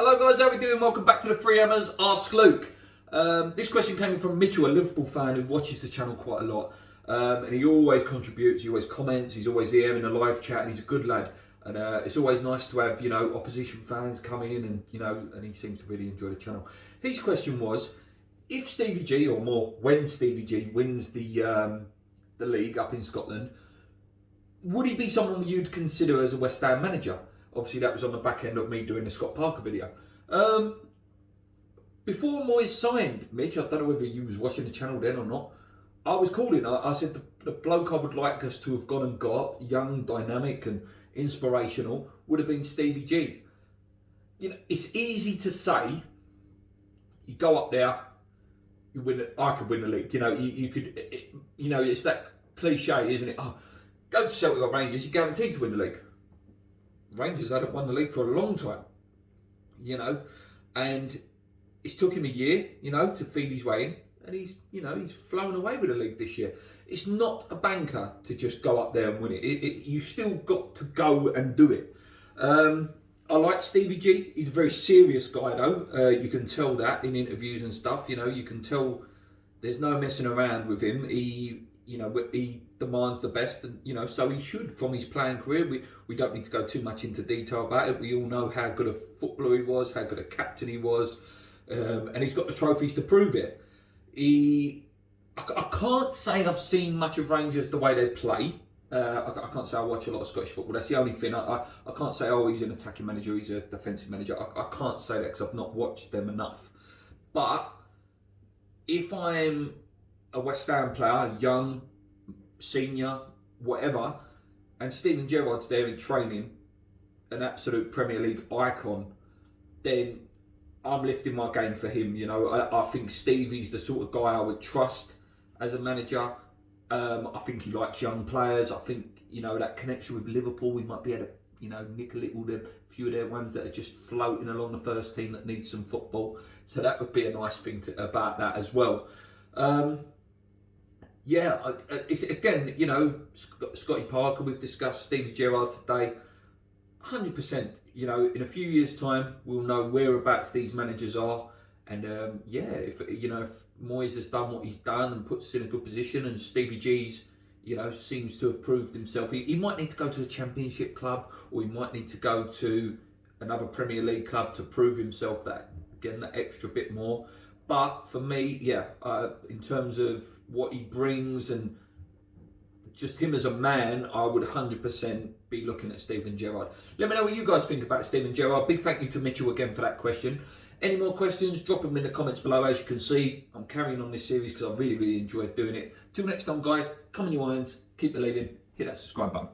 Hello guys, how are we doing? Welcome back to the Free Hammers Ask Luke. This question came from Mitchell, a Liverpool fan who watches the channel quite a lot. And he always contributes, he always comments, he's always here in the live chat, and he's a good lad. And it's always nice to have, opposition fans come in and, and he seems to really enjoy the channel. His question was, if Stevie G, or more, when Stevie G wins the league up in Scotland, would he be someone you'd consider as a West Ham manager? Obviously, that was on the back end of me doing the Scott Parker video. Before Moyes signed, Mitch, I don't know whether you was watching the channel then or not, I was calling. I said the bloke I would like us to have gone and got, young, dynamic and inspirational, would have been Stevie G. It's easy to say, you go up there, you win. I could win the league. You could. It's that cliche, isn't it? Oh, go to Celtic or Rangers, you're guaranteed to win the league. Rangers hadn't won the league for a long time, and it's took him a year, to feed his way in, and he's flown away with the league this year. It's not a banker to just go up there and win it. You still got to go and do it. I like Stevie G. He's a very serious guy, though. You can tell that in interviews and stuff. You can tell there's no messing around with him. He demands the best, and so he should from his playing career. We don't need to go too much into detail about it. We all know how good a footballer he was, how good a captain he was, and he's got the trophies to prove it. I can't say I've seen much of Rangers the way they play. I can't say I watch a lot of Scottish football. That's the only thing. I can't say, oh, he's an attacking manager, he's a defensive manager. I can't say that because I've not watched them enough. But if I'm a West Ham player, young, senior, whatever, and Stevie Gerrard's there in training, an absolute Premier League icon, then I'm lifting my game for him. I think Stevie's the sort of guy I would trust as a manager. I think he likes young players. I think, that connection with Liverpool, we might be able to, nick a few of their ones that are just floating along the first team that needs some football. So that would be a nice thing about that as well. It's again, Scotty Parker, we've discussed Stevie Gerrard today. 100%, in a few years' time, we'll know whereabouts these managers are. And if Moyes has done what he's done and puts us in a good position, and Stevie G's, seems to have proved himself, he might need to go to a Championship club, or he might need to go to another Premier League club to prove himself that extra bit more. But for me, in terms of what he brings and just him as a man, I would 100% be looking at Stevie Gerrard. Let me know what you guys think about Stevie Gerrard. Big thank you to Mitchell again for that question. Any more questions, drop them in the comments below. As you can see, I'm carrying on this series because I really, really enjoyed doing it. Till next time, guys, come on your irons, keep believing, hit that subscribe button.